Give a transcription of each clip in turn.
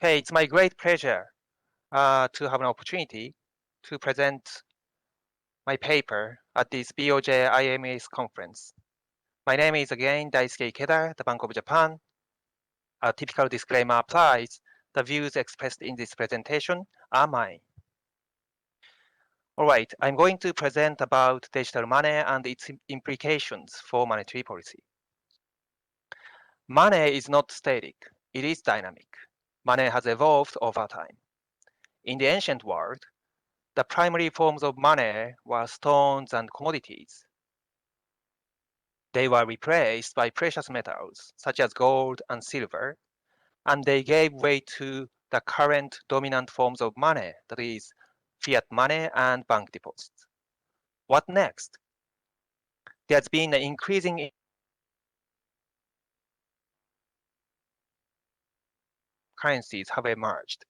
Hey, it's my great pleasure to have an opportunity to present my paper at this BOJ-IMES conference. My name is again Daisuke Ikeda, the Bank of Japan. A typical disclaimer applies. The views expressed in this presentation are mine. All right, I'm going to present about digital money and its implications for monetary policy. Money is not static, it is dynamic. Money has evolved over time. In the ancient world, the primary forms of money were stones and commodities. They were replaced by precious metals, such as gold and silver, and they gave way to the current dominant forms of money, that is, fiat money and bank deposits. What next? There's been an increasing currencies have emerged.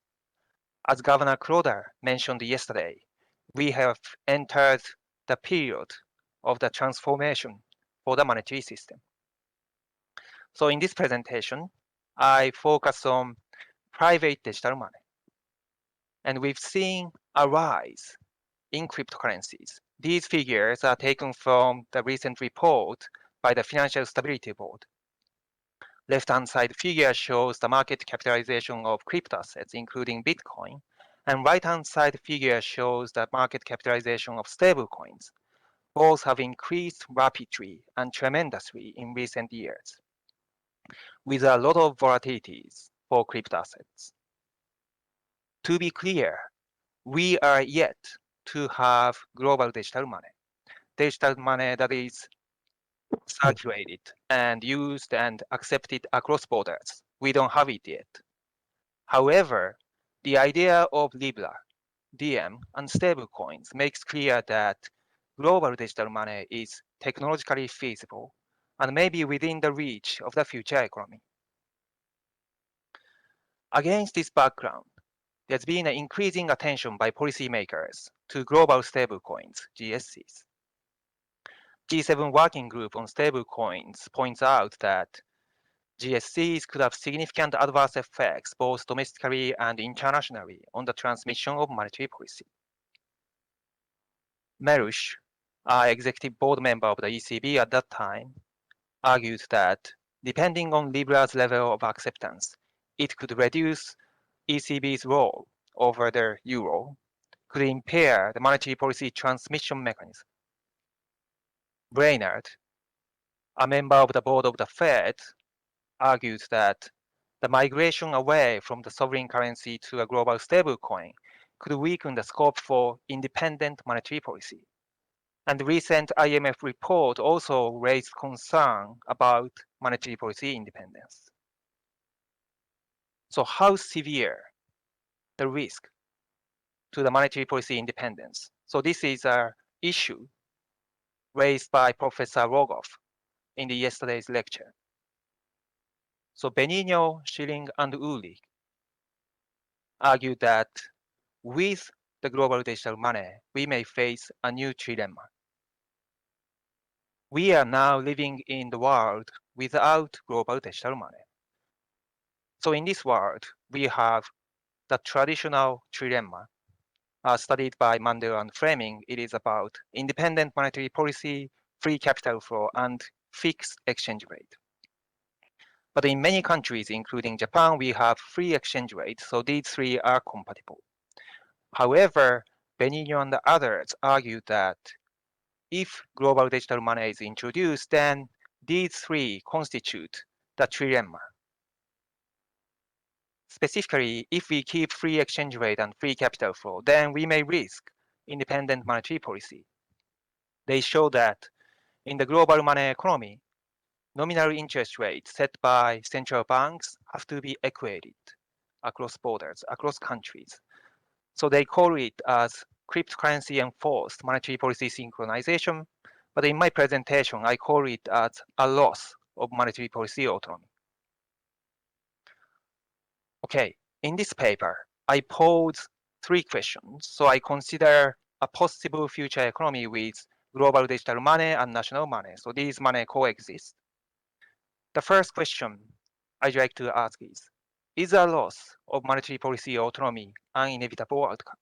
As Governor Crowder mentioned yesterday, we have entered the period of the transformation for the monetary system. So in this presentation, I focus on private digital money. And we've seen a rise in cryptocurrencies. These figures are taken from the recent report by the Financial Stability Board. Left-hand side figure shows the market capitalization of crypto assets, including Bitcoin, and right-hand side figure shows the market capitalization of stablecoins. Both have increased rapidly and tremendously in recent years, with a lot of volatilities for crypto assets. To be clear, we are yet to have global digital money that is circulated and used and accepted across borders. We don't have it yet. However, the idea of Libra, DM, and stablecoins makes clear that global digital money is technologically feasible and may be within the reach of the future economy. Against this background, there's been an increasing attention by policymakers to global stablecoins, GSCs. G7 Working Group on Stablecoins points out that GSCs could have significant adverse effects both domestically and internationally on the transmission of monetary policy. Merush, an executive board member of the ECB at that time, argued that depending on Libra's level of acceptance, it could reduce ECB's role over the euro, could impair the monetary policy transmission mechanism. Brainerd, a member of the board of the Fed, argued that the migration away from the sovereign currency to a global stablecoin could weaken the scope for independent monetary policy. And the recent IMF report also raised concern about monetary policy independence. So how severe the risk to the monetary policy independence? So this is an issue raised by Professor Rogoff in yesterday's lecture. So Benigno, Schilling, and Ulrich argued that with the global digital money, we may face a new trilemma. We are now living in the world without global digital money. So in this world, we have the traditional trilemma studied by Mandel and Fleming. It is about independent monetary policy, free capital flow, and fixed exchange rate. But in many countries, including Japan, we have free exchange rate, so these three are compatible. However, Benigno and others argue that if global digital money is introduced, then these three constitute the trilemma. Specifically, if we keep free exchange rate and free capital flow, then we may risk independent monetary policy. They show that in the global money economy, nominal interest rates set by central banks have to be equated across borders, across countries. So they call it as cryptocurrency enforced monetary policy synchronization. But in my presentation, I call it as a loss of monetary policy autonomy. Okay, in this paper, I pose three questions. So I consider a possible future economy with global digital money and national money. So these money coexist. The first question I'd like to ask is, Is a loss of monetary policy autonomy an inevitable outcome?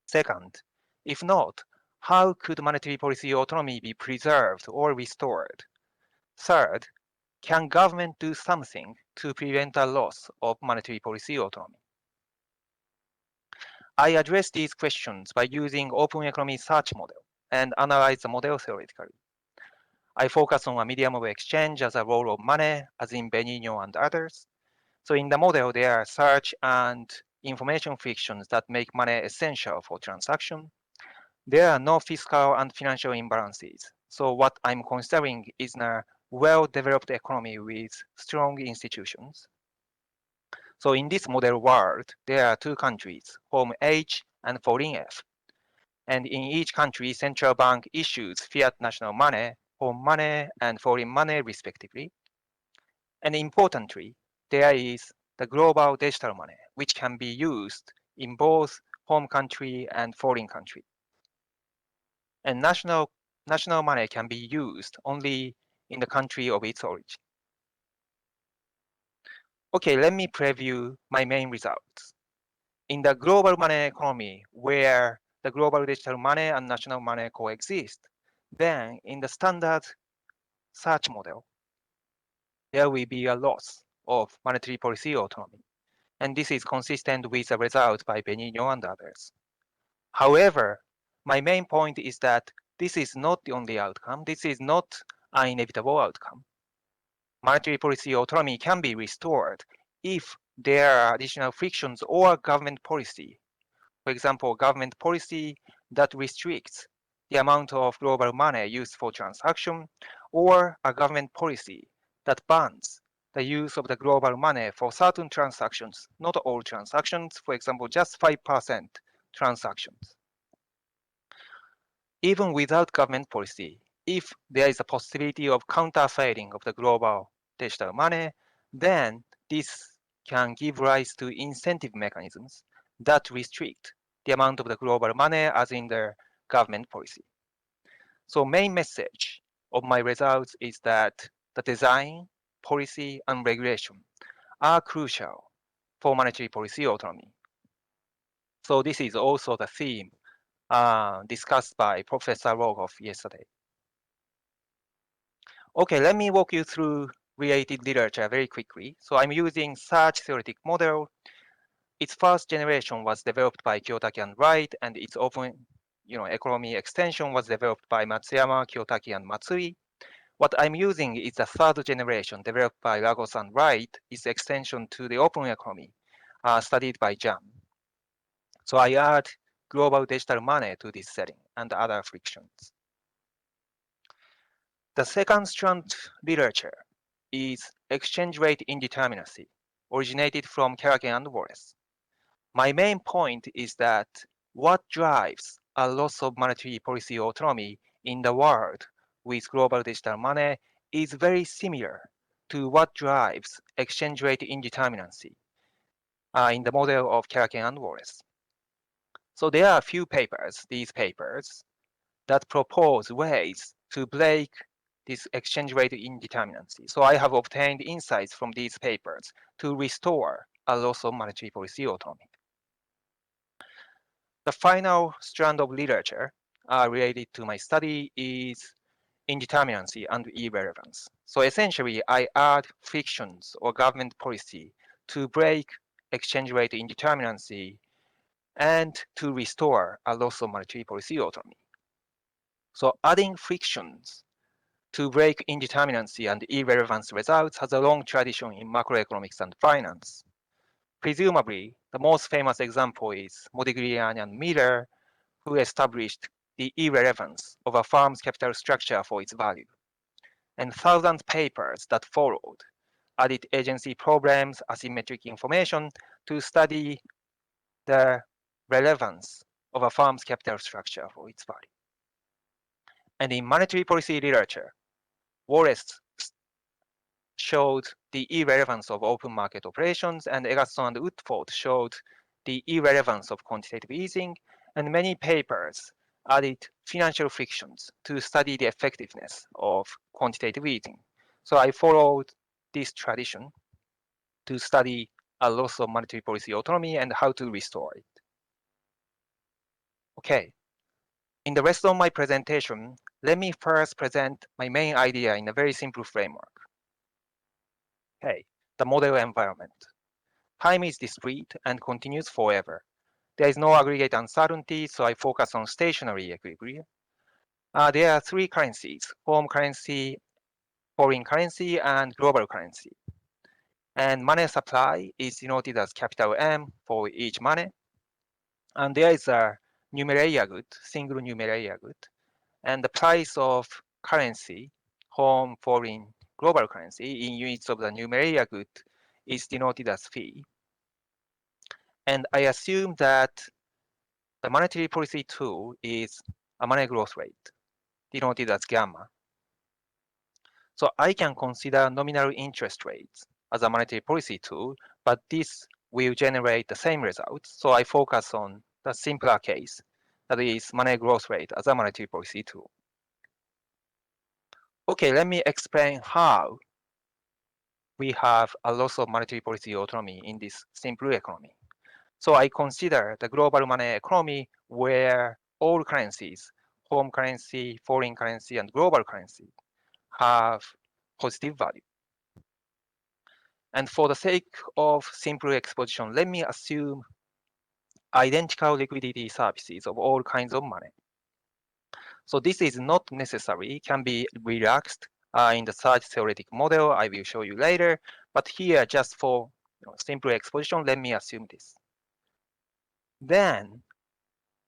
Second, if not, how could monetary policy autonomy be preserved or restored? Third, can government do something to prevent a loss of monetary policy autonomy? I address these questions by using Open Economy Search model and analyze the model theoretically. I focus on a medium of exchange as a role of money, as in Benigno and others. So in the model, there are search and information frictions that make money essential for transaction. There are no fiscal and financial imbalances. So what I'm considering is a well-developed economy with strong institutions. So in this model world, there are two countries, home H and foreign F. And in each country, central bank issues fiat national money, home money, and foreign money respectively. And importantly, there is the global digital money, which can be used in both home country and foreign country. And national money can be used only in the country of its origin. Okay, let me preview my main results. In the global money economy, where the global digital money and national money coexist, then in the standard search model, there will be a loss of monetary policy autonomy. And this is consistent with the result by Benigno and others. However, my main point is that this is not the only outcome. This is not an inevitable outcome. Monetary policy autonomy can be restored if there are additional frictions or government policy. For example, government policy that restricts the amount of global money used for transaction, or a government policy that bans the use of the global money for certain transactions, not all transactions, for example, just 5% transactions. Even without government policy, if there is a possibility of counterfeiting of the global digital money, then this can give rise to incentive mechanisms that restrict the amount of the global money as in the government policy. So main message of my results is that the design, policy, and regulation are crucial for monetary policy autonomy. So this is also the theme discussed by Professor Rogoff yesterday. Okay, let me walk you through related literature very quickly. So I'm using search theoretic model. Its first generation was developed by Kiyotaki and Wright, and its open economy extension was developed by Matsuyama, Kiyotaki, and Matsui. What I'm using is the third generation developed by Lagos and Wright, its extension to the open economy studied by Jam. So I add global digital money to this setting and other frictions. The second strand literature is exchange rate indeterminacy, originated from Kerrigan and Wallace. My main point is that what drives a loss of monetary policy autonomy in the world with global digital money is very similar to what drives exchange rate indeterminacy in the model of Kerrigan and Wallace. So there are a few papers, these papers, that propose ways to break this exchange rate indeterminacy. So I have obtained insights from these papers to restore a loss of monetary policy autonomy. The final strand of literature related to my study is indeterminacy and irrelevance. So essentially, I add frictions or government policy to break exchange rate indeterminacy and to restore a loss of monetary policy autonomy. So adding frictions to break indeterminacy and irrelevance results has a long tradition in macroeconomics and finance. Presumably, the most famous example is Modigliani and Miller, who established the irrelevance of a firm's capital structure for its value. And thousands of papers that followed added agency problems, asymmetric information to study the relevance of a firm's capital structure for its value. And in monetary policy literature, Wallace showed the irrelevance of open market operations, and Egerton and Woodford showed the irrelevance of quantitative easing, and many papers added financial frictions to study the effectiveness of quantitative easing. So I followed this tradition. to study a loss of monetary policy autonomy and how to restore it. Okay. In the rest of my presentation, let me first present my main idea in a very simple framework. Okay, the model environment. Time is discrete and continues forever. There is no aggregate uncertainty, so I focus on stationary equilibrium. There are three currencies: home currency, foreign currency, and global currency. And money supply is denoted as capital M for each money. And there is a numeraire good, single numeraire good. And the price of currency, home, foreign, global currency in units of the numeraire good is denoted as phi. And I assume that the monetary policy tool is a money growth rate, denoted as gamma. So I can consider nominal interest rates as a monetary policy tool, but this will generate the same results. So I focus on the simpler case, that is money growth rate as a monetary policy tool. Okay, let me explain how we have a loss of monetary policy autonomy in this simple economy. So I consider the global money economy where all currencies, home currency, foreign currency, and global currency have positive value. And for the sake of simple exposition, let me assume identical liquidity services of all kinds of money. So this is not necessary, can be relaxed in the search theoretic model I will show you later. But here, just for simple exposition, let me assume this. Then,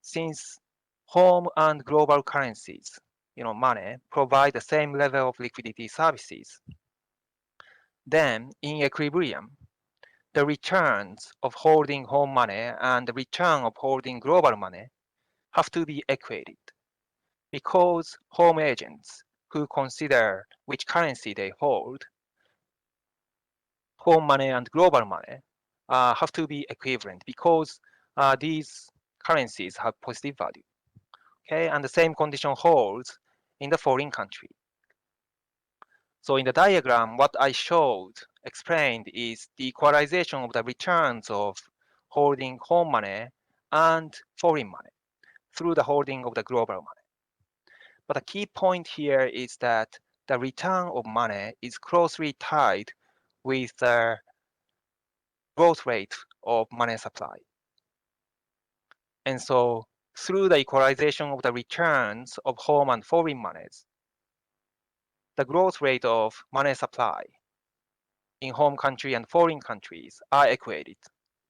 since home and global currencies, money, provide the same level of liquidity services, then in equilibrium, the returns of holding home money and the return of holding global money have to be equated, because home agents who consider which currency they hold, home money and global money, have to be equivalent, because these currencies have positive value. Okay, and the same condition holds in the foreign country. So in the diagram, what I explained is the equalization of the returns of holding home money and foreign money through the holding of the global money. But the key point here is that the return of money is closely tied with the growth rate of money supply. And so through the equalization of the returns of home and foreign monies, the growth rate of money supply in home country and foreign countries are equated.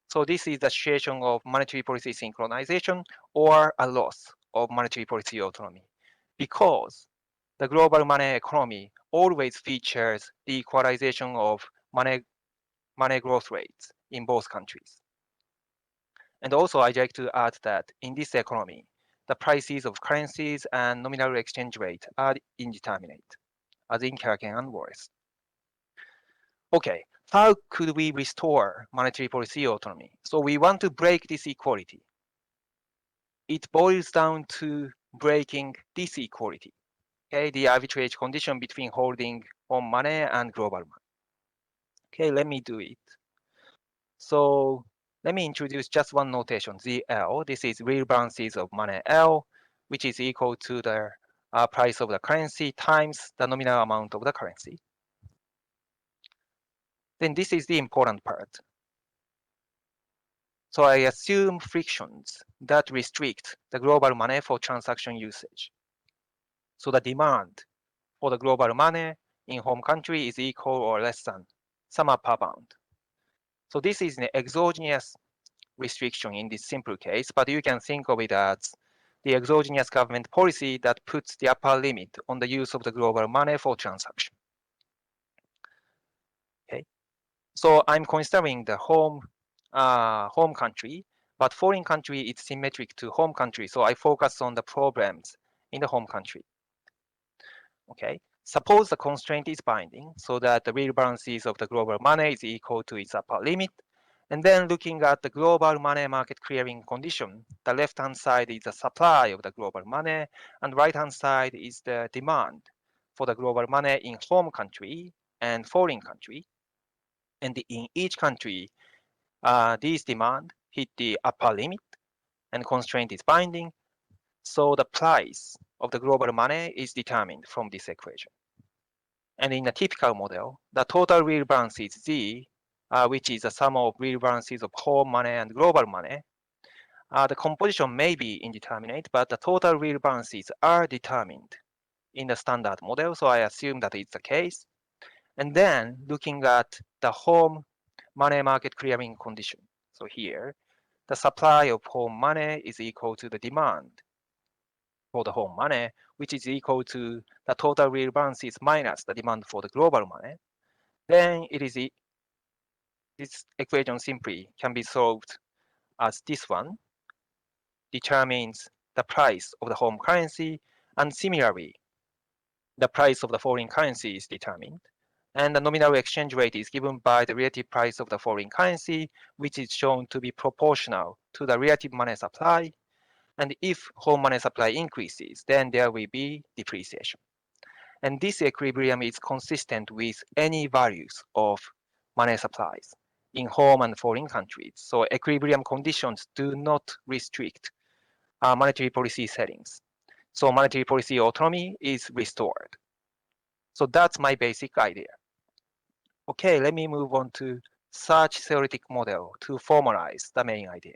So this is the situation of monetary policy synchronization or a loss of monetary policy autonomy, because the global money economy always features the equalization of money growth rates in both countries. And also I'd like to add that in this economy, the prices of currencies and nominal exchange rate are indeterminate, as in Kaken and Wallace. Okay, how could we restore monetary policy autonomy? So we want to break this equality. It boils down to breaking this equality, okay, the arbitrage condition between holding home money and global money. Okay, let me do it. So let me introduce just one notation, ZL. This is real balances of money L, which is equal to the price of the currency times the nominal amount of the currency. Then this is the important part. So I assume frictions that restrict the global money for transaction usage. So the demand for the global money in home country is equal or less than some upper bound. So this is an exogenous restriction in this simple case, but you can think of it as the exogenous government policy that puts the upper limit on the use of the global money for transaction. Okay, so I'm considering the home country, but foreign country is symmetric to home country, so I focus on the problems in the home country. Okay, suppose the constraint is binding, so that the real balances of the global money is equal to its upper limit. And then looking at the global money market clearing condition, the left-hand side is the supply of the global money, and right-hand side is the demand for the global money in home country and foreign country. And in each country, these demand hit the upper limit and constraint is binding. So the price of the global money is determined from this equation. And in a typical model, the total real balance is Z, which is the sum of real balances of home money and global money. The composition may be indeterminate, but the total real balances are determined in the standard model, so I assume that it's the case. And then looking at the home money market clearing condition. So here, the supply of home money is equal to the demand for the home money, which is equal to the total real balances minus the demand for the global money. Then this equation simply can be solved as this one determines the price of the home currency, and similarly, the price of the foreign currency is determined, and the nominal exchange rate is given by the relative price of the foreign currency, which is shown to be proportional to the relative money supply. And if home money supply increases, then there will be depreciation. And this equilibrium is consistent with any values of money supplies in home and foreign countries. So equilibrium conditions do not restrict monetary policy settings. So monetary policy autonomy is restored. So that's my basic idea. Okay, let me move on to such theoretic model to formalize the main idea.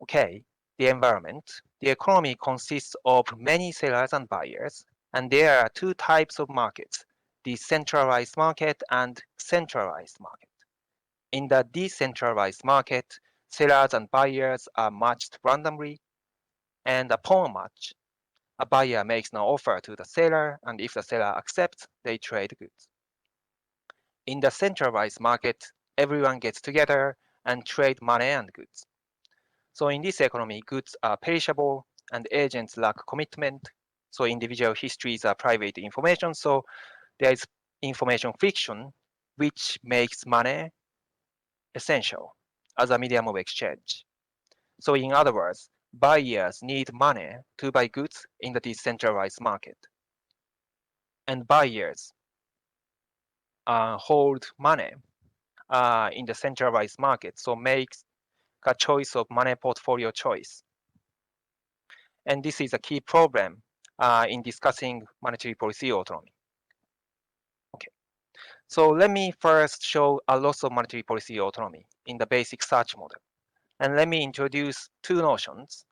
Okay, the environment. The economy consists of many sellers and buyers, and there are two types of markets, decentralized market and centralized market. In the decentralized market, sellers and buyers are matched randomly, and upon a match, a buyer makes an offer to the seller, and if the seller accepts, they trade goods. In the centralized market, everyone gets together and trade money and goods. So in this economy, goods are perishable and agents lack commitment. So individual histories are private information. So there is information friction, which makes money essential as a medium of exchange. So in other words, buyers need money to buy goods in the decentralized market. And buyers hold money in the centralized market, so makes a choice of money portfolio choice. And this is a key problem in discussing monetary policy autonomy. Okay, so let me first show a loss of monetary policy autonomy in the basic search model. And let me introduce two notions,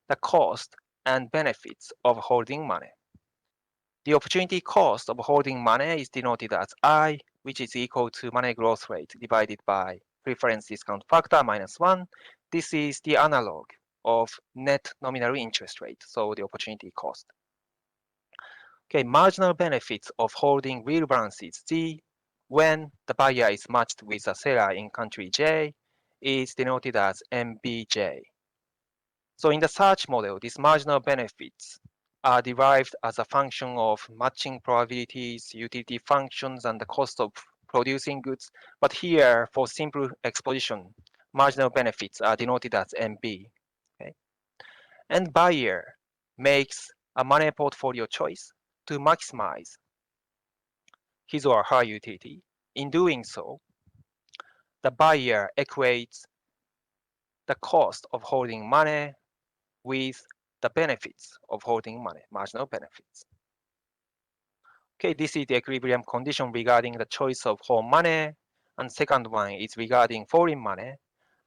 the cost and benefits of holding money. The opportunity cost of holding money is denoted as I, which is equal to money growth rate divided by preference discount factor minus 1. This is the analog of net nominal interest rate, so the opportunity cost. Okay, marginal benefits of holding real balances Z when the buyer is matched with a seller in country J is denoted as MBJ. So in the search model, these marginal benefits are derived as a function of matching probabilities, utility functions, and the cost of producing goods. But here, for simple exposition, marginal benefits are denoted as MB. Okay? And buyer makes a money portfolio choice to maximize his or her utility. In doing so, the buyer equates the cost of holding money with the benefits of holding money, marginal benefits. Okay, this is the equilibrium condition regarding the choice of home money, and second one is regarding foreign money,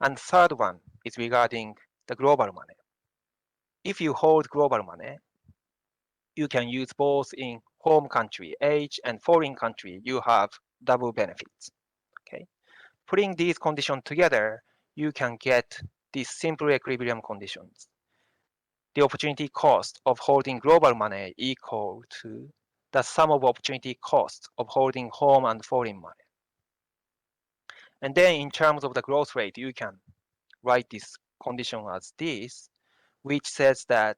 and third one is regarding the global money. If you hold global money, you can use both in home country H and foreign country, you have double benefits. Okay, putting these conditions together, you can get these simple equilibrium conditions. The opportunity cost of holding global money equal to the sum of opportunity costs of holding home and foreign money. And then in terms of the growth rate, you can write this condition as this, which says that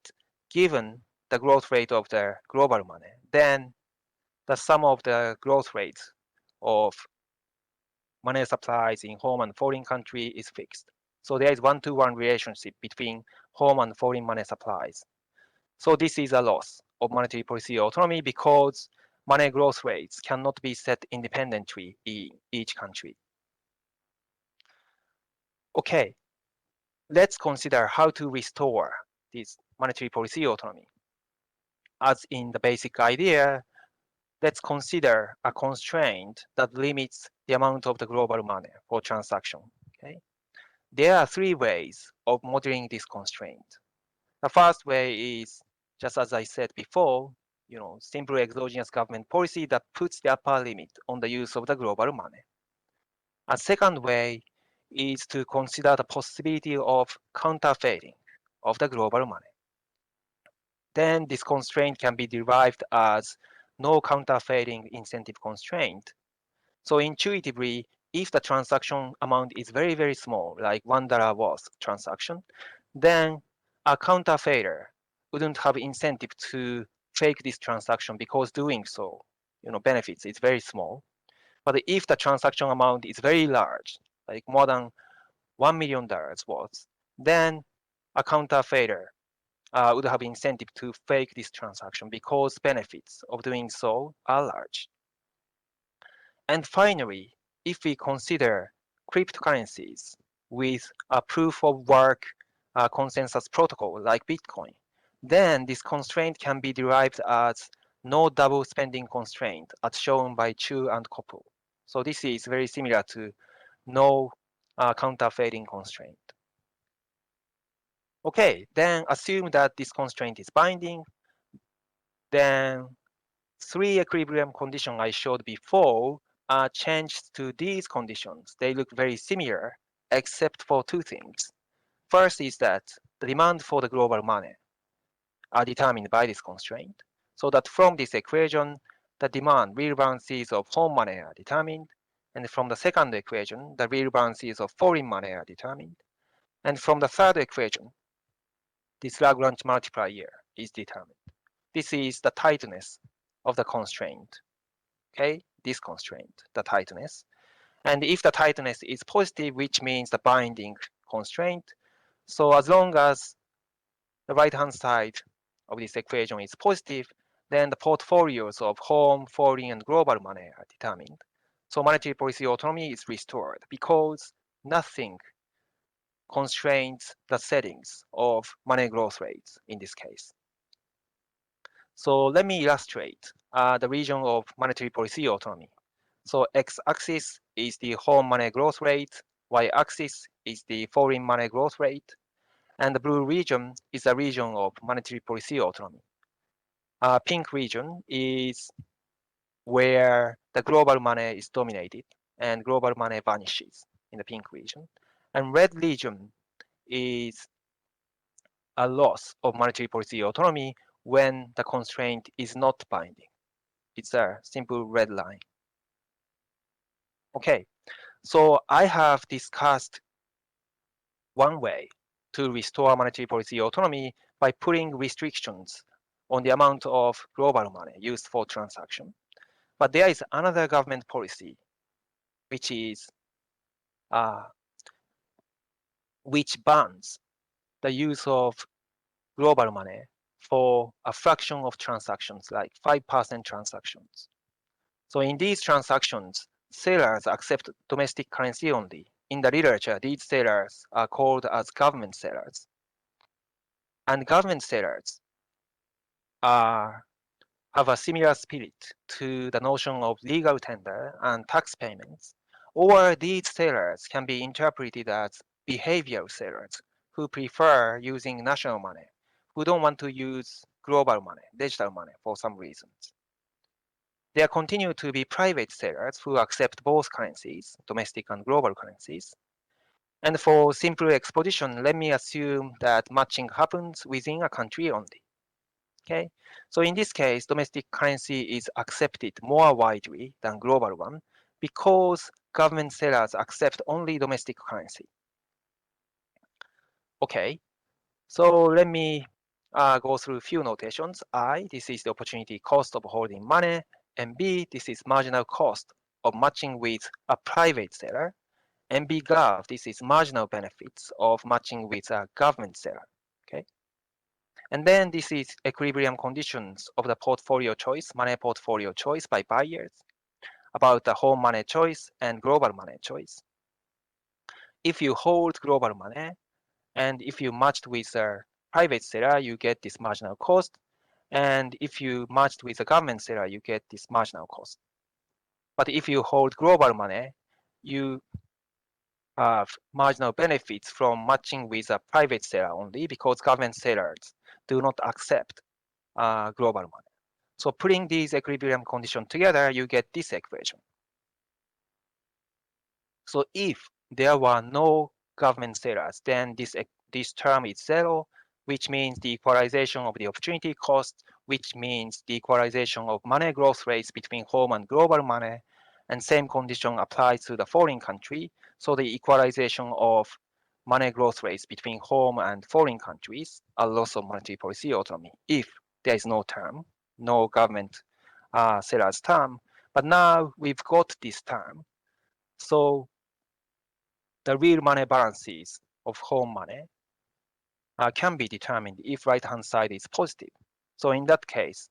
given the growth rate of the global money, then the sum of the growth rates of money supplies in home and foreign country is fixed. So there is one-to-one relationship between home and foreign money supplies. So this is a loss of monetary policy autonomy because money growth rates cannot be set independently in each country. Okay, let's consider how to restore this monetary policy autonomy. As in the basic idea, let's consider a constraint that limits the amount of the global money for transaction. Okay? There are three ways of modeling this constraint. The first way is, just as I said before, simple exogenous government policy that puts the upper limit on the use of the global money. A second way is to consider the possibility of counterfeiting of the global money. Then this constraint can be derived as no counterfeiting incentive constraint. So intuitively, if the transaction amount is very, very small, like $1 worth transaction, then a counterfeiter wouldn't have incentive to fake this transaction because doing so, benefits is very small. But if the transaction amount is very large, like more than $1 million worth, then a counterfeiter would have incentive to fake this transaction because benefits of doing so are large. And finally, if we consider cryptocurrencies with a proof of work consensus protocol like Bitcoin, then this constraint can be derived as no double spending constraint as shown by Chu and Koppel. So this is very similar to no counterfeiting constraint. Okay, then assume that this constraint is binding. Then three equilibrium conditions I showed before are changed to these conditions. They look very similar, except for two things. First is that the demand for the global money are determined by this constraint, so that from this equation, the demand real balances of home money are determined, and from the second equation, the real balances of foreign money are determined, and from the third equation, this Lagrange multiplier is determined. This is the tightness of the constraint. Okay, this constraint, the tightness. And if the tightness is positive, which means the binding constraint, so as long as the right-hand side of this equation is positive, then the portfolios of home, foreign, and global money are determined. So monetary policy autonomy is restored because nothing constrains the settings of money growth rates in this case. So let me illustrate the region of monetary policy autonomy. So x-axis is the home money growth rate, y-axis is the foreign money growth rate, and the blue region is a region of monetary policy autonomy. Pink region is where the global money is dominated and global money vanishes in the pink region. And red region is a loss of monetary policy autonomy when the constraint is not binding. It's a simple red line. Okay, so I have discussed one way to restore monetary policy autonomy by putting restrictions on the amount of global money used for transaction. But there is another government policy which is which bans the use of global money for a fraction of transactions, like 5% transactions. So in these transactions, sellers accept domestic currency only. In the literature, these sellers are called as government sellers. And government sellers have a similar spirit to the notion of legal tender and tax payments, or these sellers can be interpreted as behavioral sellers who prefer using national money, who don't want to use global money, digital money for some reasons. There continue to be private sellers who accept both currencies, domestic and global currencies. And for simple exposition, let me assume that matching happens within a country only. Okay, so in this case, domestic currency is accepted more widely than global one because government sellers accept only domestic currency. Okay, so let me go through a few notations. I, this is the opportunity cost of holding money, and B, this is marginal cost of matching with a private seller, and B GOV, this is marginal benefits of matching with a government seller. Okay. And then this is equilibrium conditions of the portfolio choice, money portfolio choice by buyers about the home money choice and global money choice. If you hold global money and if you matched with a private seller, you get this marginal cost. And if you matched with a government seller, you get this marginal cost. But if you hold global money, you have marginal benefits from matching with a private seller only because government sellers do not accept global money. So putting these equilibrium conditions together, you get this equation. So if there were no government sellers, then this term is zero, which means the equalization of the opportunity cost, which means the equalization of money growth rates between home and global money, and same condition applies to the foreign country. So the equalization of money growth rates between home and foreign countries are loss of monetary policy autonomy if there is no term, no government sellers term. But now we've got this term. So the real money balances of home money can be determined if right-hand side is positive. So in that case,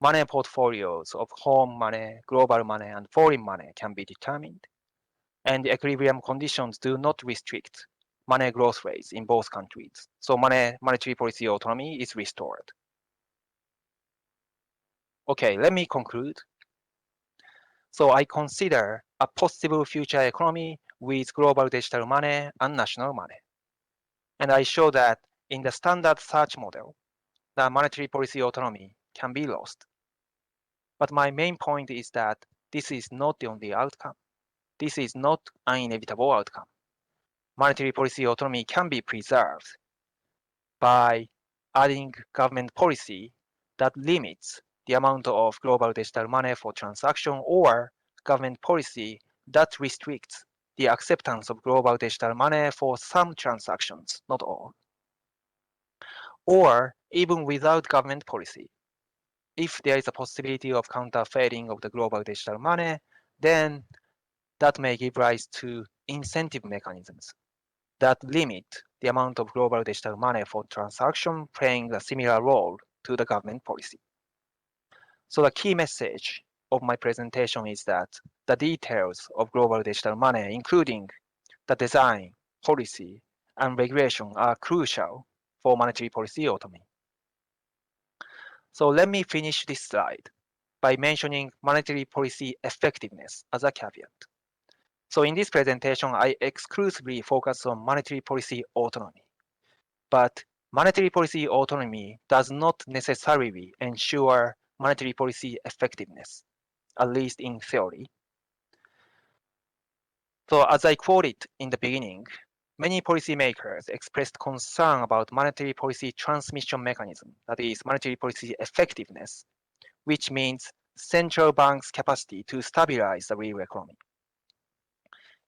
money portfolios of home money, global money, and foreign money can be determined. And the equilibrium conditions do not restrict money growth rates in both countries. So monetary policy autonomy is restored. Okay, let me conclude. So I consider a possible future economy with global digital money and national money. And I show that in the standard search model, the monetary policy autonomy can be lost. But my main point is that this is not the only outcome. This is not an inevitable outcome. Monetary policy autonomy can be preserved by adding government policy that limits the amount of global digital money for transaction or government policy that restricts the acceptance of global digital money for some transactions, not all. Or even without government policy. If there is a possibility of counterfeiting of the global digital money, then that may give rise to incentive mechanisms that limit the amount of global digital money for transaction playing a similar role to the government policy. So the key message of my presentation is that the details of global digital money, including the design, policy, and regulation are crucial for monetary policy autonomy. So let me finish this slide by mentioning monetary policy effectiveness as a caveat. So in this presentation, I exclusively focus on monetary policy autonomy. But monetary policy autonomy does not necessarily ensure monetary policy effectiveness, at least in theory. So as I quoted in the beginning, many policymakers expressed concern about monetary policy transmission mechanism, that is monetary policy effectiveness, which means central bank's capacity to stabilize the real economy.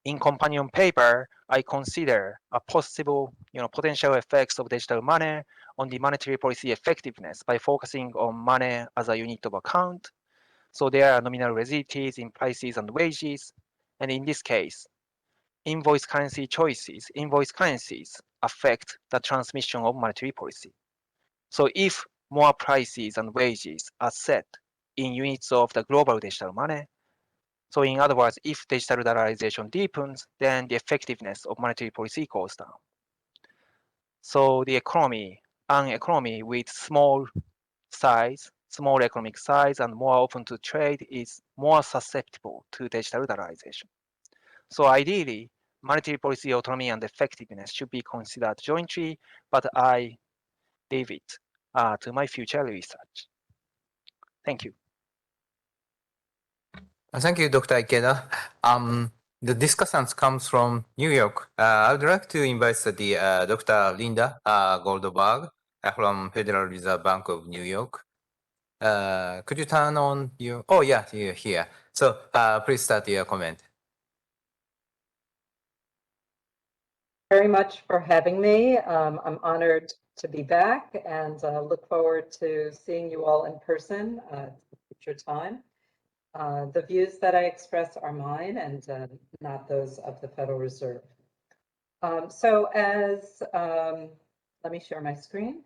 In companion paper, I consider a possible potential effects of digital money on the monetary policy effectiveness by focusing on money as a unit of account. So there are nominal residues in prices and wages. And in this case, invoice currencies affect the transmission of monetary policy. So if more prices and wages are set in units of the global digital money, so in other words, if digital dollarization deepens, then the effectiveness of monetary policy goes down. So the economy, an economy with small economic size and more open to trade is more susceptible to digital dollarization. So ideally, monetary policy autonomy and effectiveness should be considered jointly, but I leave it to my future research. Thank you. Thank you, Dr. Ikeda. The discussant comes from New York. I would like to invite Dr. Linda Goldberg from Federal Reserve Bank of New York. Could you turn on your? Oh, yeah, you're here. So please start your comment. Very much for having me. I'm honored to be back and look forward to seeing you all in person at future time. The views that I express are mine and not those of the Federal Reserve. Let me share my screen.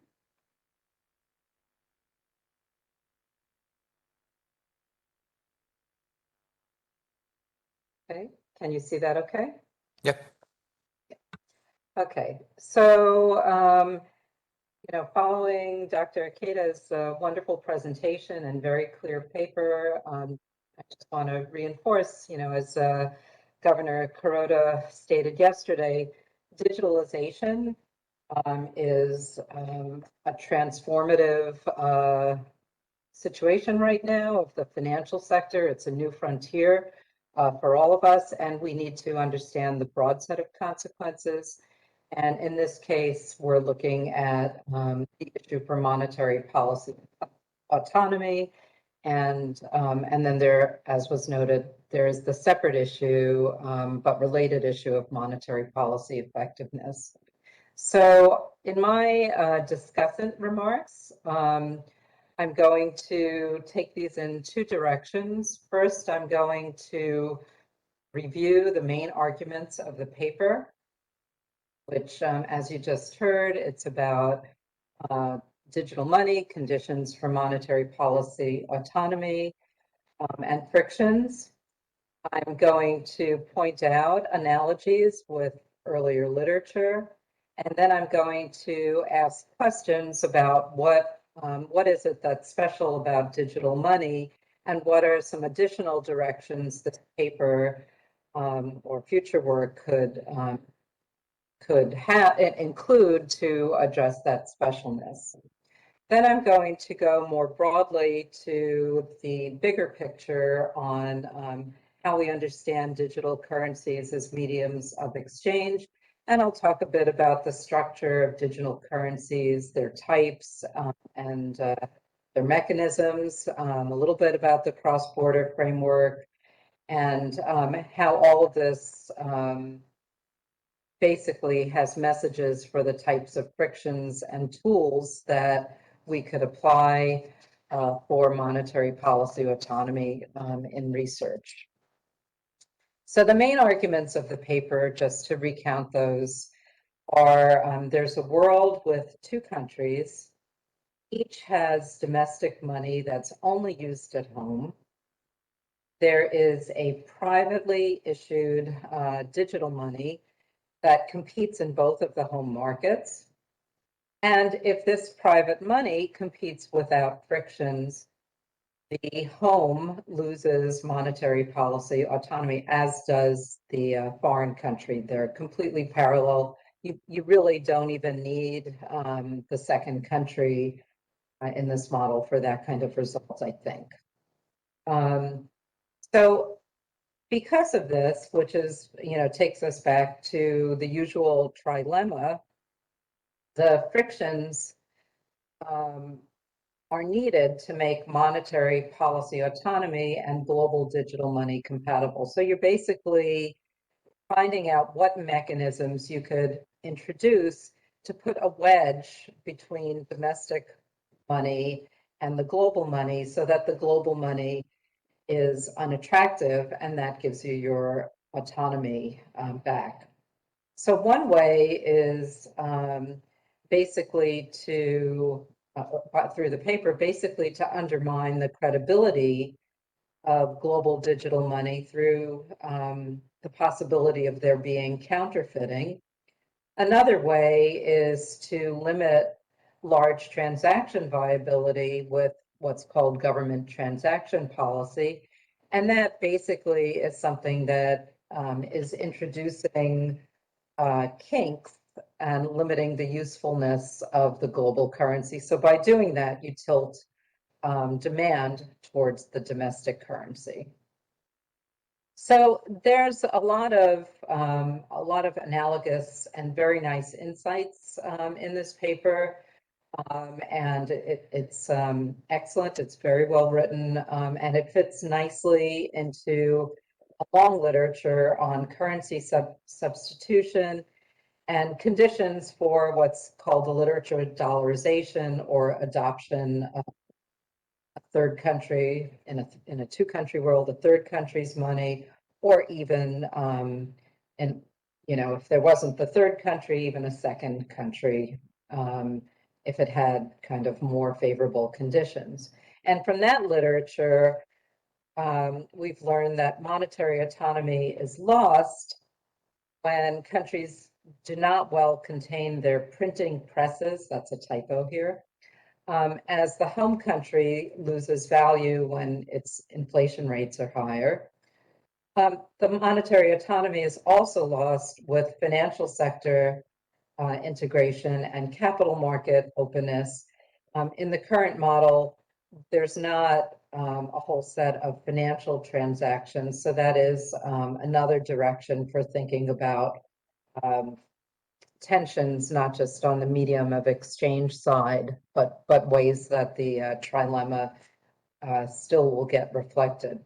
Okay, can you see that okay? Yep. Okay, so following Dr. Ikeda's wonderful presentation and very clear paper, I just want to reinforce, as Governor Kuroda stated yesterday, digitalization is a transformative situation right now of the financial sector. It's a new frontier for all of us, and we need to understand the broad set of consequences. And in this case, we're looking at the issue for monetary policy autonomy. And then there, as was noted, there is the separate issue, but related issue of monetary policy effectiveness. So in my discussant remarks, I'm going to take these in two directions. First, I'm going to review the main arguments of the paper, which, as you just heard, it's about digital money, conditions for monetary policy autonomy, and frictions. I'm going to point out analogies with earlier literature, and then I'm going to ask questions about what is it that's special about digital money, and what are some additional directions this paper or future work could include to address that specialness. Then I'm going to go more broadly to the bigger picture on how we understand digital currencies as mediums of exchange. And I'll talk a bit about the structure of digital currencies, their types, and their mechanisms, a little bit about the cross-border framework, and how all of this basically has messages for the types of frictions and tools that we could apply for monetary policy autonomy in research. So the main arguments of the paper, just to recount those, are there's a world with two countries. Each has domestic money that's only used at home. There is a privately issued digital money that competes in both of the home markets. And if this private money competes without frictions, the home loses monetary policy autonomy, as does the foreign country. They're completely parallel. You really don't even need the second country in this model for that kind of results, I think. So because of this, which is, takes us back to the usual trilemma, the frictions are needed to make monetary policy autonomy and global digital money compatible. So you're basically finding out what mechanisms you could introduce to put a wedge between domestic money and the global money, so that the global money is unattractive, and that gives you your autonomy back. So one way is basically to, through the paper, basically to undermine the credibility of global digital money through the possibility of there being counterfeiting. Another way is to limit large transaction viability with what's called government transaction policy. And that basically is something that is introducing kinks and limiting the usefulness of the global currency. So by doing that, you tilt demand towards the domestic currency. So there's a lot of analogous and very nice insights in this paper. And it's excellent. It's very well written, and it fits nicely into a long literature on currency substitution and conditions for what's called the literature dollarization, or adoption of a third country in a two-country world, a third country's money, or even and if there wasn't the third country, even a second country, if it had kind of more favorable conditions. And from that literature, we've learned that monetary autonomy is lost when countries do not well contain their printing presses, that's a typo here, as the home country loses value when its inflation rates are higher. The monetary autonomy is also lost with financial sector integration and capital market openness. In the current model, there's not a whole set of financial transactions, so that is another direction for thinking about tensions, not just on the medium of exchange side, but ways that the trilemma still will get reflected.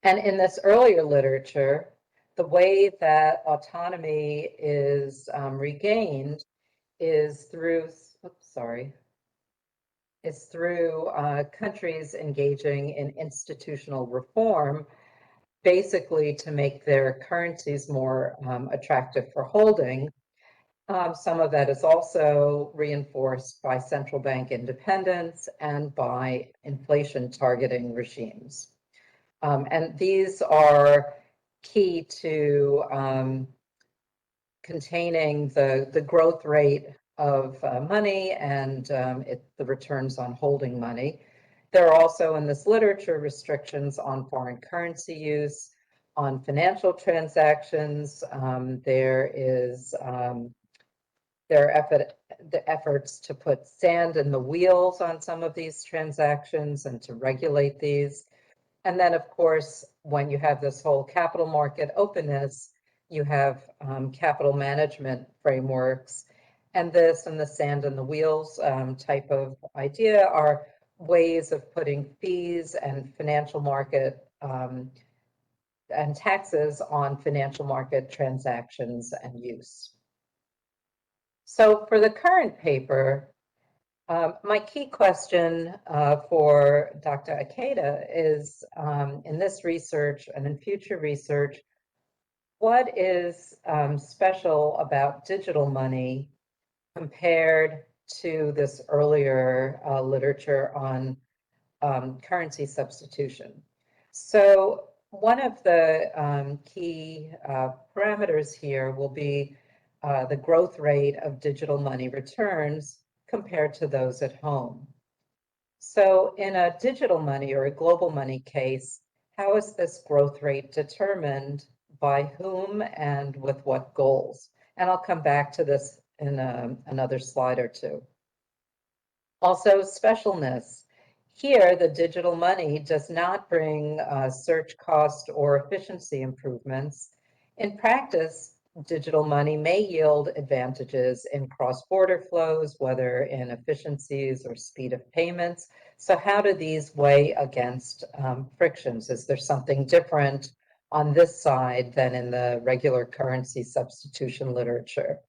And in this earlier literature, the way that autonomy is regained is through, countries engaging in institutional reform, basically to make their currencies more attractive for holding. Some of that is also reinforced by central bank independence and by inflation targeting regimes. And these are key to containing the growth rate of money and the returns on holding money. There are also in this literature restrictions on foreign currency use, on financial transactions. There are the efforts to put sand in the wheels on some of these transactions and to regulate these. And then, of course, when you have this whole capital market openness, you have capital management frameworks. And this and the sand in the wheels type of idea are ways of putting fees and financial market and taxes on financial market transactions and use. So for the current paper, my key question for Dr. Ikeda is, in this research and in future research, what is special about digital money compared to this earlier literature on currency substitution? So one of the key parameters here will be the growth rate of digital money returns compared to those at home. So in a digital money or a global money case, how is this growth rate determined, by whom, and with what goals? And I'll come back to this in another slide or two. Also, specialness. Here, the digital money does not bring search cost or efficiency improvements. In practice, digital money may yield advantages in cross-border flows, whether in efficiencies or speed of payments. So how do these weigh against frictions? Is there something different on this side than in the regular currency substitution literature?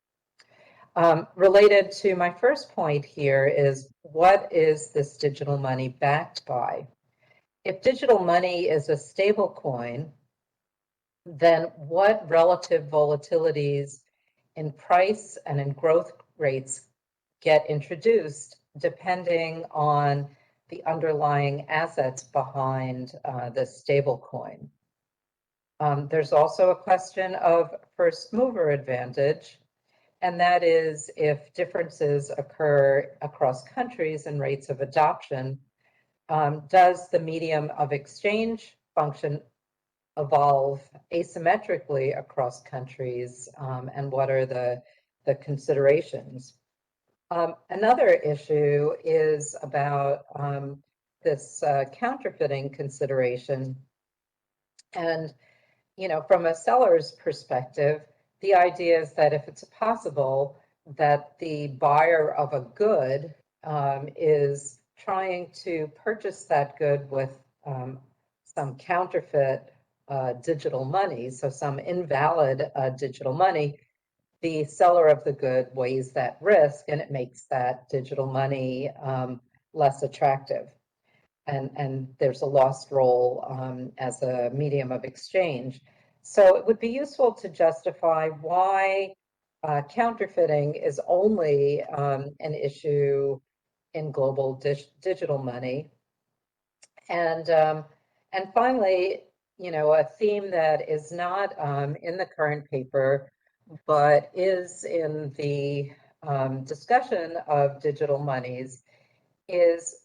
Related to my first point here is, what is this digital money backed by? If digital money is a stable coin, then what relative volatilities in price and in growth rates get introduced depending on the underlying assets behind the stable coin? There's also a question of first mover advantage, and that is if differences occur across countries and rates of adoption, does the medium of exchange function evolve asymmetrically across countries, and what are the considerations? Another issue is about this counterfeiting consideration. And, from a seller's perspective, the idea is that if it's possible that the buyer of a good is trying to purchase that good with some counterfeit digital money, so some invalid digital money, the seller of the good weighs that risk and it makes that digital money less attractive. And there's a lost role as a medium of exchange. So it would be useful to justify why counterfeiting is only an issue in global digital money. And And finally, a theme that is not in the current paper, but is in the discussion of digital monies is,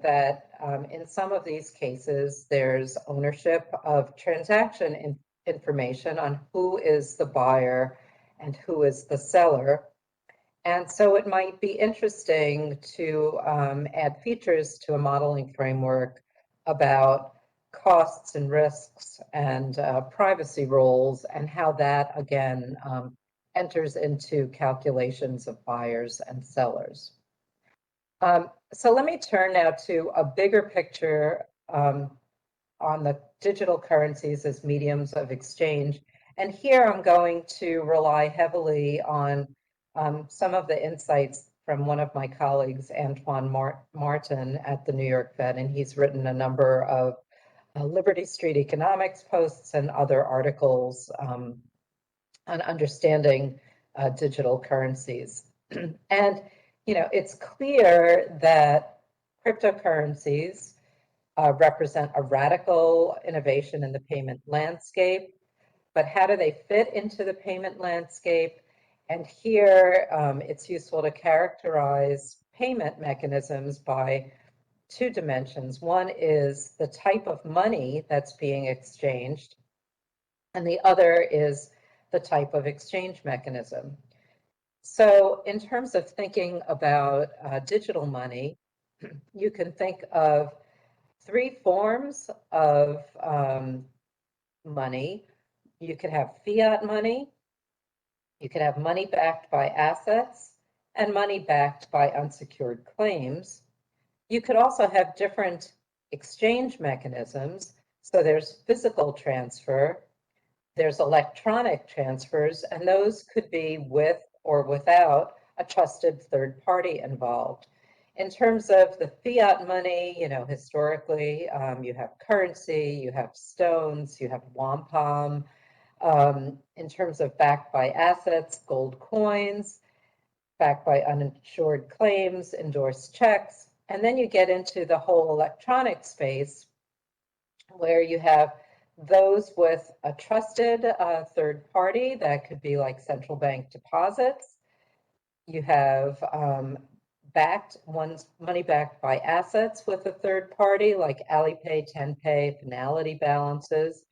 that in some of these cases, there's ownership of transaction information on who is the buyer and who is the seller. And so it might be interesting to add features to a modeling framework about costs and risks and privacy roles and how that, again, enters into calculations of buyers and sellers. So let me turn now to a bigger picture on the digital currencies as mediums of exchange. And here I'm going to rely heavily on some of the insights from one of my colleagues, Antoine Martin at the New York Fed, and he's written a number of Liberty Street economics posts and other articles on understanding digital currencies. And, it's clear that cryptocurrencies represent a radical innovation in the payment landscape, but how do they fit into the payment landscape? And here it's useful to characterize payment mechanisms by two dimensions. One is the type of money that's being exchanged, and the other is the type of exchange mechanism. So in terms of thinking about digital money, you can think of three forms of money. You could have fiat money, you could have money backed by assets, and money backed by unsecured claims. You could also have different exchange mechanisms. So there's physical transfer, there's electronic transfers, and those could be with or without a trusted third party involved. In terms of the fiat money, historically, you have currency, you have stones, you have wampum. In terms of backed by assets, gold coins, backed by uninsured claims, endorsed checks. And then you get into the whole electronic space where you have those with a trusted third party that could be like central bank deposits. You have money backed by assets with a third party like Alipay, Tenpay, finality balances.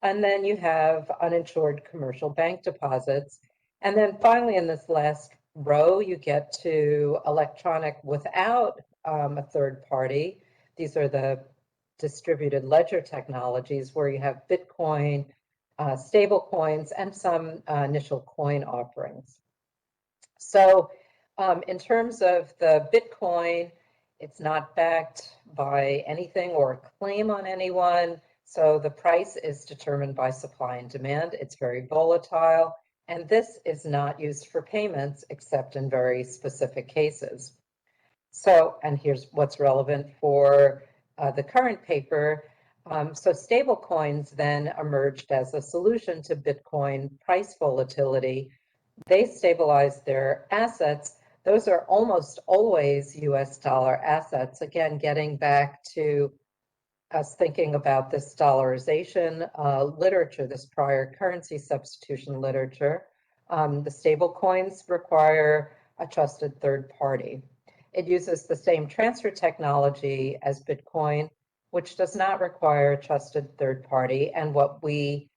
And then you have uninsured commercial bank deposits. And then finally, in this last row, you get to electronic without a third party. These are the distributed ledger technologies where you have Bitcoin, stable coins, and some initial coin offerings. So in terms of the Bitcoin, it's not backed by anything or a claim on anyone. So the price is determined by supply and demand. It's very volatile. And this is not used for payments except in very specific cases. So, and here's what's relevant for the current paper. So stable coins then emerged as a solution to Bitcoin price volatility. They stabilize their assets. Those are almost always US dollar assets. Again, getting back to us thinking about this dollarization literature, this prior currency substitution literature. The stable coins require a trusted third party. It uses the same transfer technology as Bitcoin, which does not require a trusted third party. And what we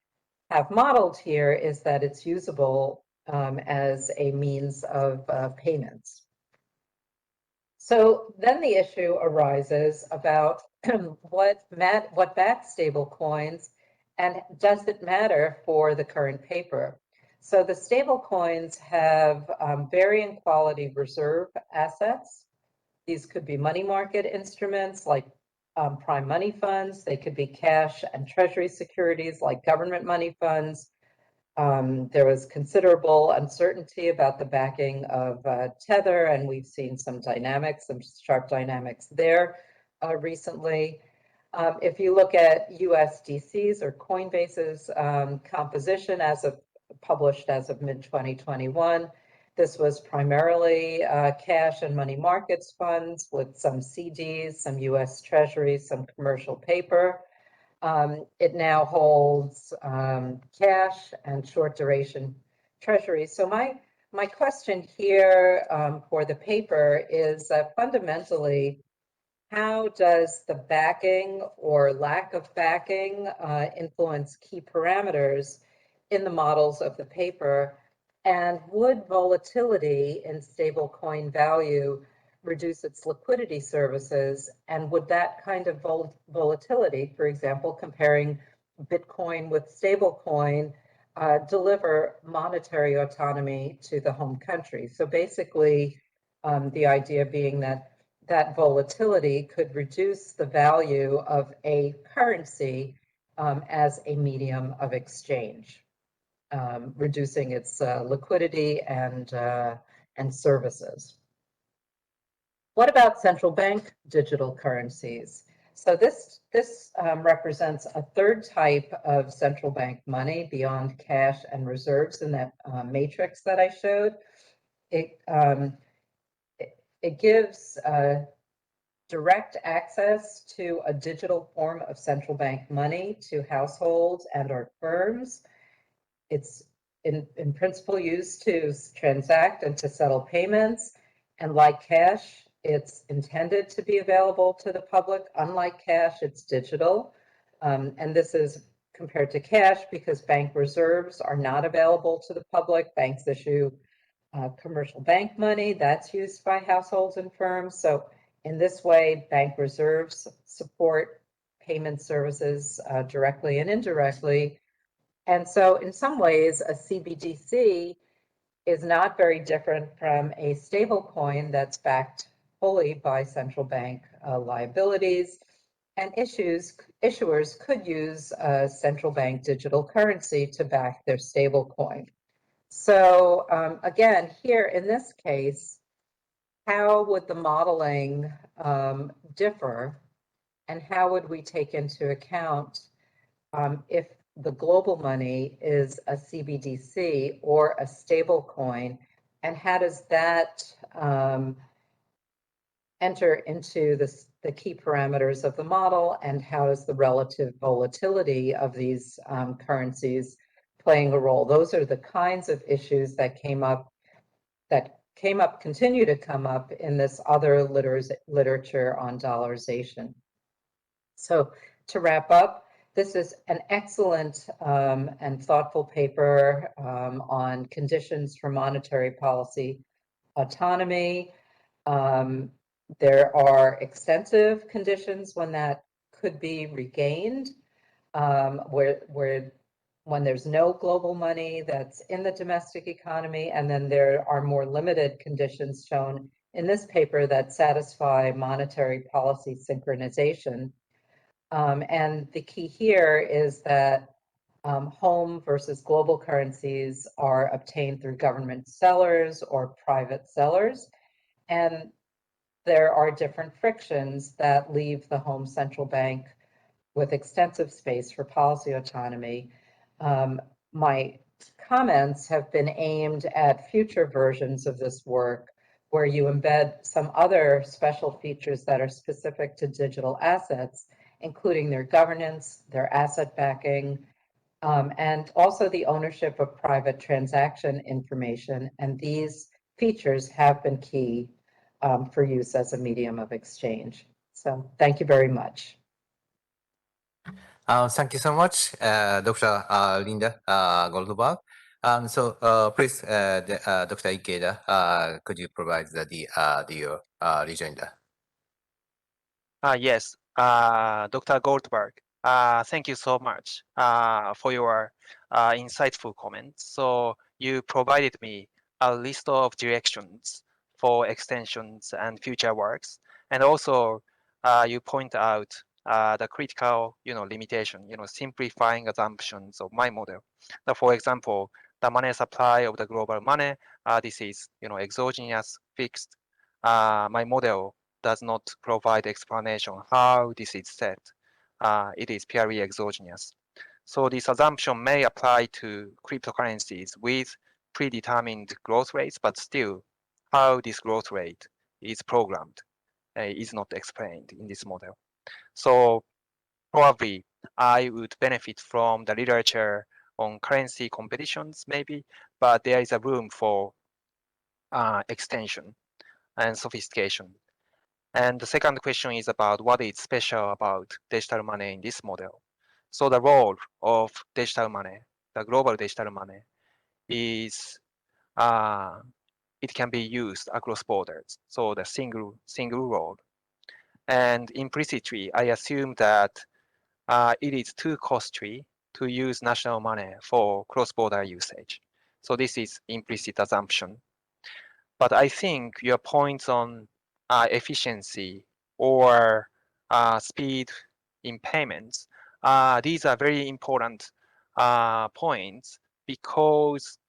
have modeled here is that it's usable as a means of payments. So then the issue arises about what backs stable coins and does it matter for the current paper? So the stable coins have varying quality reserve assets. These could be money market instruments like prime money funds. They could be cash and treasury securities like government money funds. There was considerable uncertainty about the backing of Tether, and we've seen some sharp dynamics there recently. If you look at USDC's or Coinbase's composition published as of mid-2021, this was primarily cash and money markets funds with some CDs, some US Treasuries, some commercial paper. It now holds cash and short duration treasuries. So my question here for the paper is fundamentally, how does the backing or lack of backing influence key parameters in the models of the paper? And would volatility in stablecoin value reduce its liquidity services? And would that kind of volatility, for example, comparing Bitcoin with stablecoin, deliver monetary autonomy to the home country? So basically, the idea being that volatility could reduce the value of a currency as a medium of exchange, reducing its liquidity and services. What about central bank digital currencies? So this represents a third type of central bank money beyond cash and reserves in that matrix that I showed. It gives direct access to a digital form of central bank money to households and or firms. It's in principle used to transact and to settle payments. And like cash, it's intended to be available to the public. Unlike cash, it's digital. And this is compared to cash because bank reserves are not available to the public. Banks issue commercial bank money that's used by households and firms. So in this way, bank reserves support payment services directly and indirectly. And so in some ways, a CBDC is not very different from a stable coin that's backed fully by central bank liabilities. And issuers could use a central bank digital currency to back their stable coin. So again, here in this case, how would the modeling differ, and how would we take into account if the global money is a CBDC or a stable coin, and how does that enter into the key parameters of the model, and how is the relative volatility of these currencies playing a role? Those are the kinds of issues that continue to come up in this other literature on dollarization. So to wrap up, this is an excellent and thoughtful paper on conditions for monetary policy autonomy. There are extensive conditions when that could be regained, when there's no global money that's in the domestic economy, and then there are more limited conditions shown in this paper that satisfy monetary policy synchronization. And the key here is that home versus global currencies are obtained through government sellers or private sellers. And there are different frictions that leave the home central bank with extensive space for policy autonomy. My comments have been aimed at future versions of this work where you embed some other special features that are specific to digital assets, including their governance, their asset backing, and also the ownership of private transaction information. And these features have been key for use as a medium of exchange. So thank you very much. Thank you so much, Dr. Linda Goldberg. So please, Dr. Ikeda, could you provide your rejoinder? Yes, Dr. Goldberg, thank you so much for your insightful comments. So you provided me a list of directions for extensions and future works, and also you point out the critical, limitation, simplifying assumptions of my model. Now, for example, the money supply of the global money, this is, exogenous, fixed. My model does not provide explanation how this is set. It is purely exogenous. So this assumption may apply to cryptocurrencies with predetermined growth rates, but still how this growth rate is programmed is not explained in this model. So probably I would benefit from the literature on currency competitions maybe, but there is a room for extension and sophistication. And the second question is about what is special about digital money in this model. So the role of digital money, the global digital money, is it can be used across borders. So the single role. And implicitly, I assume that it is too costly to use national money for cross-border usage. So this is implicit assumption. But I think your points on efficiency or speed in payments, these are very important points because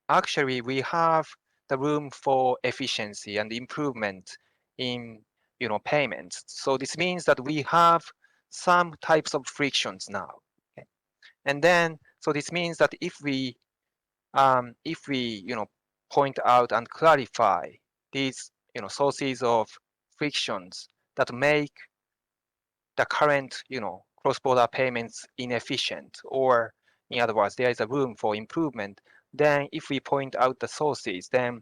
actually we have the room for efficiency and improvement in payments. So this means that we have some types of frictions now. Okay? And then so this means that if we point out and clarify these sources of frictions that make the current cross-border payments inefficient, or in other words there is a room for improvement, then if we point out the sources, then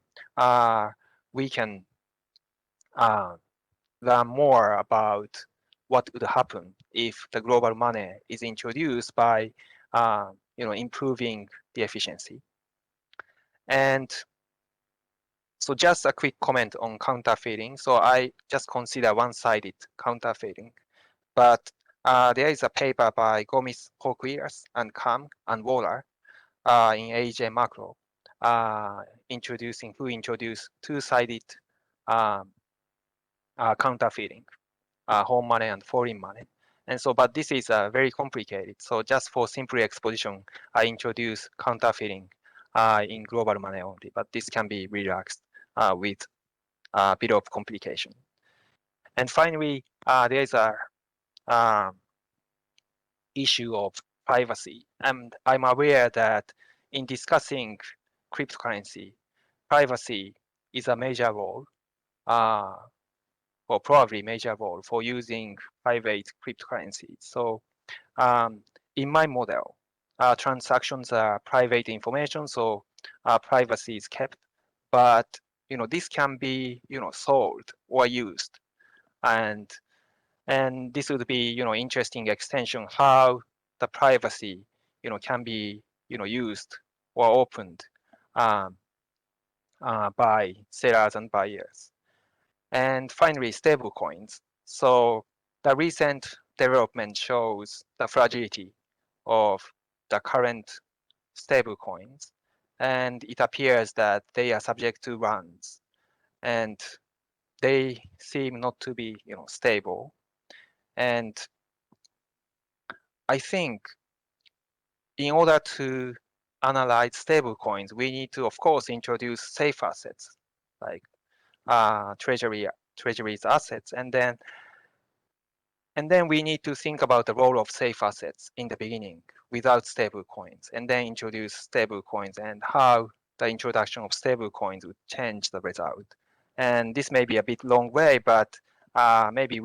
we can learn more about what would happen if the global money is introduced by improving the efficiency. And so just a quick comment on counterfeiting. So I just consider one-sided counterfeiting, but there is a paper by Gomis, Hoquiers, and Kam and Waller in AJ Macro who introduced two-sided counterfeiting, home money and foreign money. And so, but this is very complicated. So just for simple exposition, I introduce counterfeiting in global money only, but this can be relaxed with a bit of complication. And finally, there is a issue of privacy. And I'm aware that in discussing cryptocurrency, privacy is a major role, or probably major role for using private cryptocurrencies. So in my model, transactions are private information, so privacy is kept. But this can be sold or used, and this would be interesting extension how the privacy can be used or opened by sellers and buyers. And finally, stable coins. So the recent development shows the fragility of the current stable coins, and it appears that they are subject to runs, and they seem not to be stable. And I think in order to analyze stable coins, we need to, of course, introduce safe assets like treasuries assets, and then we need to think about the role of safe assets in the beginning without stable coins, and then introduce stable coins and how the introduction of stable coins would change the result. And this may be a bit long way, but maybe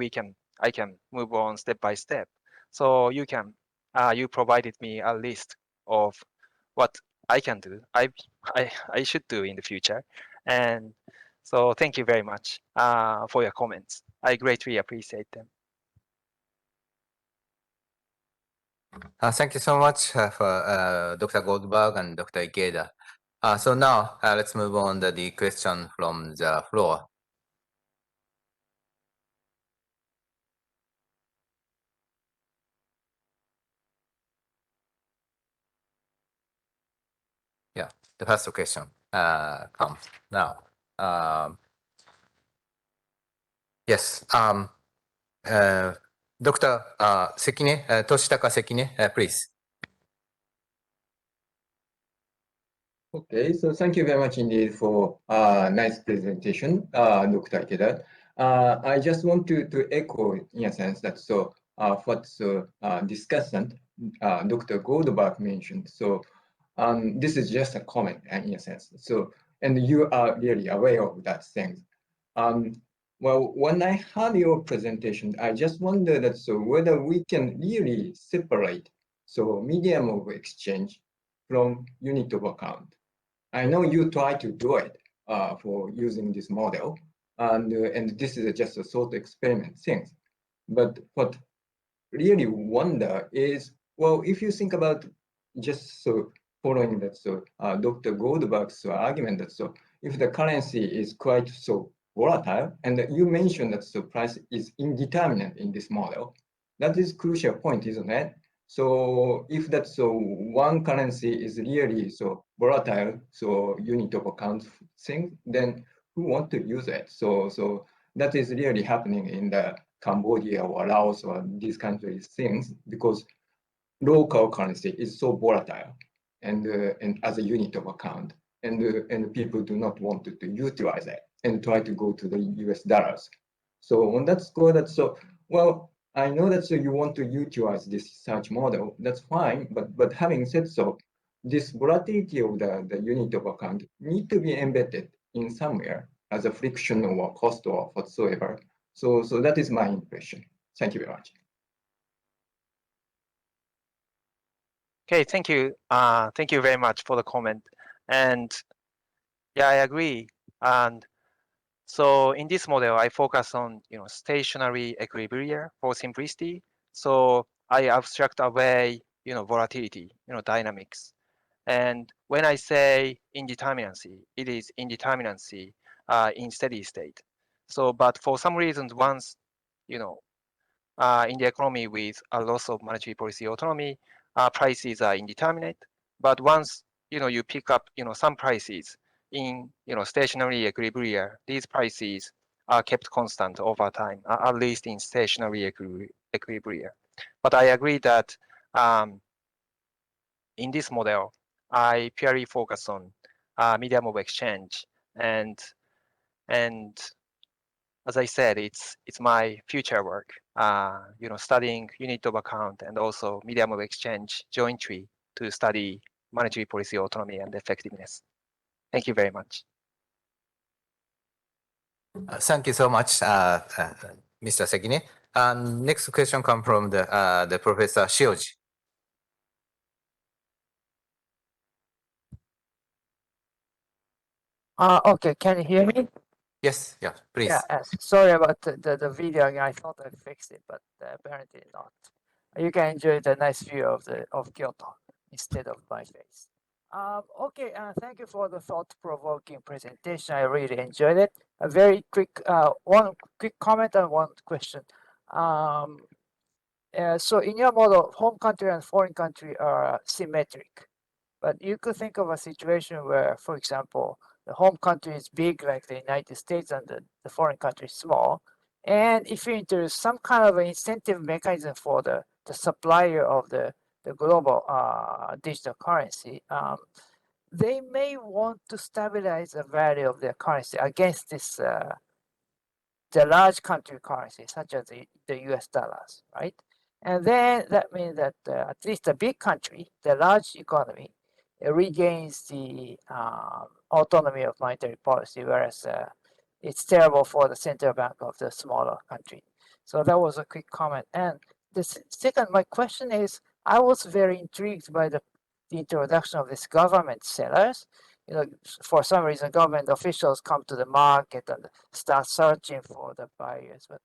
I can move on step by step. So you provided me a list of what I can do, I should do in the future. And so thank you very much for your comments. I greatly appreciate them. Thank you so much for Dr. Goldberg and Dr. Ikeda. So now let's move on to the question from the floor. Yeah, the first question comes now. Yes, Dr. Sekine, Toshitaka Sekine, please. Okay, so thank you very much indeed for nice presentation, Dr. Ikeda. I just want to echo in a sense that what's discussant Dr. Goldberg mentioned. So this is just a comment in a sense. So, and you are really aware of that thing. well, when I heard your presentation, I just wondered that so whether we can really separate so medium of exchange from unit of account. I know you try to do it for using this model, and this is just a sort of experiment thing. But what really wonder is, well, if you think about just so following that, so Dr. Goldberg's argument that so if the currency is quite so volatile, and you mentioned that the price is indeterminate in this model, that is crucial point, isn't it? So if that's so one currency is really so volatile, so unit of account thing, then who want to use it? So that is really happening in the Cambodia or Laos or these countries things because local currency is so volatile and as a unit of account and people do not want to utilize it and try to go to the US dollars. So on that score, that's so well. I know that so you want to utilize this search model. That's fine, but having said so, this volatility of the unit of account need to be embedded in somewhere as a friction or cost or whatsoever. So that is my impression. Thank you very much. Okay, thank you. Thank you very much for the comment. And yeah, I agree. And so in this model, I focus on stationary equilibria for simplicity. So I abstract away volatility, dynamics. And when I say indeterminacy, it is indeterminacy in steady state. So, but for some reasons, once in the economy with a loss of monetary policy autonomy, prices are indeterminate. But once you pick up some prices in stationary equilibria, these prices are kept constant over time, at least in stationary equilibria. But I agree that in this model, I purely focus on medium of exchange, and as I said, it's my future work. Studying unit of account and also medium of exchange jointly to study monetary policy autonomy and effectiveness. Thank you very much. Thank you so much, Mr. Sekine. Next question comes from the Professor Shioji. Okay, can you hear me? Yes, yeah, please. Yeah, sorry about the video. I thought I fixed it, but apparently not. You can enjoy the nice view of Kyoto instead of my face. Okay, thank you for the thought-provoking presentation. I really enjoyed it. A very quick, one quick comment and one question. So in your model, home country and foreign country are symmetric, but you could think of a situation where, for example, the home country is big like the United States and the foreign country is small. And if you introduce some kind of an incentive mechanism for the supplier of the global digital currency, they may want to stabilize the value of their currency against this the large country currency, such as the US dollars, right? And then that means that at least the big country, the large economy, regains the autonomy of monetary policy, whereas it's terrible for the central bank of the smaller country. So that was a quick comment. And the second, my question is, I was very intrigued by the introduction of these government sellers. For some reason, government officials come to the market and start searching for the buyers. But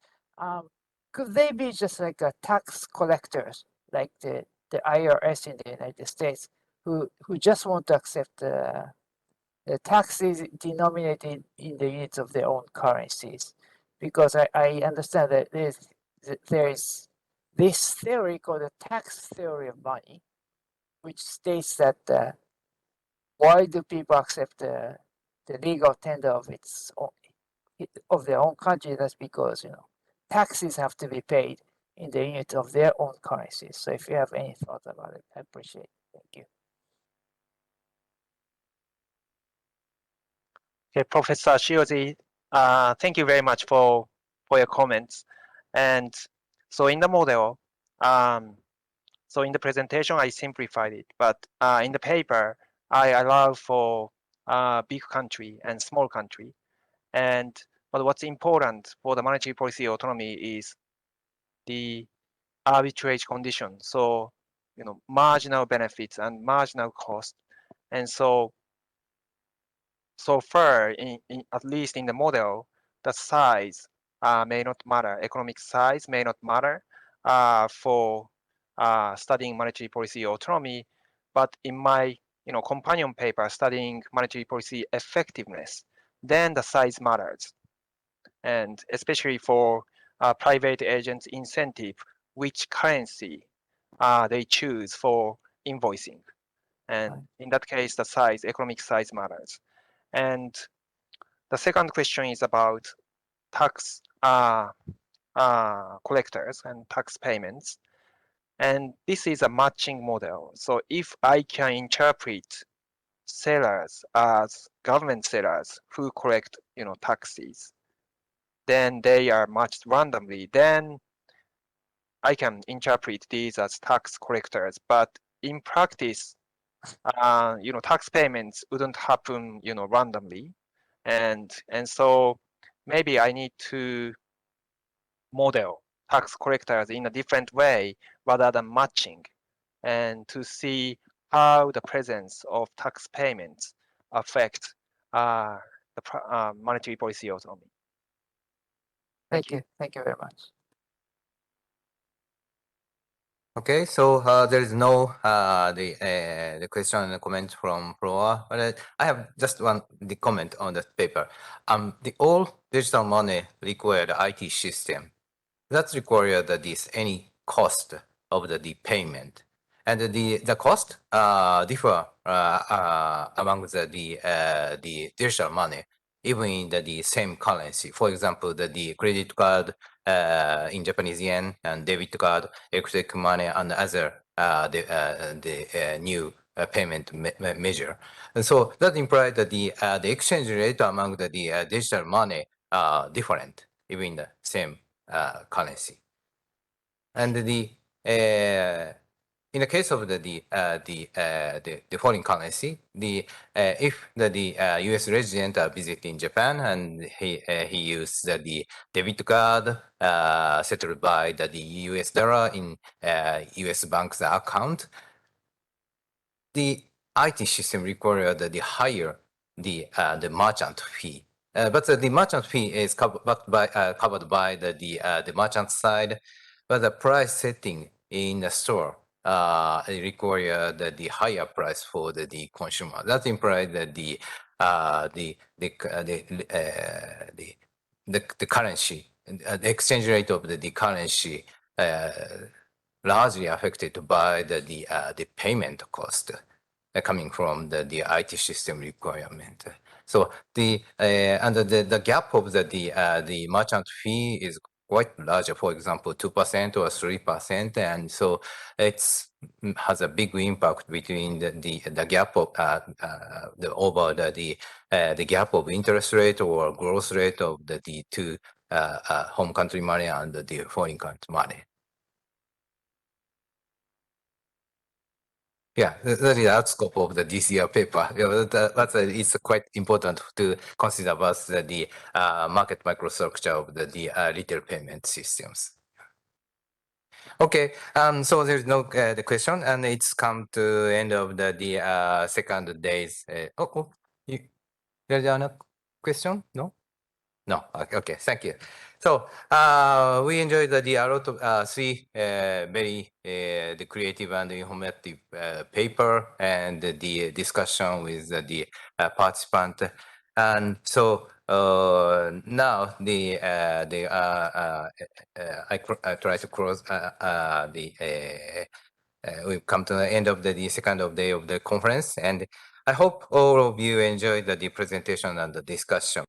could they be just like a tax collectors, like the IRS in the United States, who just want to accept the taxes denominated in the units of their own currencies? Because I understand that there is this theory called the tax theory of money, which states that why do people accept the legal tender of its own, of their own country? That's because taxes have to be paid in the unit of their own currencies. So if you have any thoughts about it, I appreciate it. Thank you. Okay, Professor Shioji, thank you very much for your comments. And so in the model, so in the presentation, I simplified it, but in the paper, I allow for big country and small country. And But what's important for the monetary policy autonomy is the arbitrage condition. So, marginal benefits and marginal cost. And so far, at least in the model, the size may not matter. Economic size may not matter for studying monetary policy autonomy. But in my companion paper studying monetary policy effectiveness, then the size matters. And especially for private agents incentive, which currency they choose for invoicing. And in that case, the size, economic size matters. And the second question is about tax collectors and tax payments. And this is a matching model. So if I can interpret sellers as government sellers who collect, taxes, then they are matched randomly, then I can interpret these as tax collectors. But in practice, tax payments wouldn't happen, randomly. And so maybe I need to model tax collectors in a different way rather than matching, and to see how the presence of tax payments affect the monetary policy autonomy. Thank you. Thank you very much. Okay, so there is no the question and comment from floor, but I have just the comment on the paper. The all digital money required IT system that require this any cost of the payment, and the cost differ among the digital money even in the same currency. For example, the credit card in Japanese yen and debit card, electric money, and other the new payment measure. And so that implies that the exchange rate among the digital money are different even in the same currency. And in the case of the foreign currency, if the U.S. resident are visiting Japan and he used the debit card settled by the U.S. dollar in U.S. bank's account, the IT system requires the higher the merchant fee. But the merchant fee is covered by the merchant side, but the price setting in the store require the higher price for the consumer. That implies that the currency, the exchange rate of the currency largely affected by the payment cost coming from the IT system requirement. So and the gap of the merchant fee is quite large. For example, 2% or 3%, and so it's has a big impact between the gap of over the gap of interest rate or growth rate of the two home country money and the foreign country money. Yeah, that is out scope of the DCR paper. Yeah, but it's quite important to consider about the market microstructure of the retail payment systems. Okay, so there's no the question, and it's come to end of the second days. There's another question? No. No. Okay. Thank you. So we enjoyed a lot of three very the creative and informative paper and the discussion with the participant. And so now I try to close we've come to the end of the second day of the conference, and I hope all of you enjoyed the presentation and the discussion.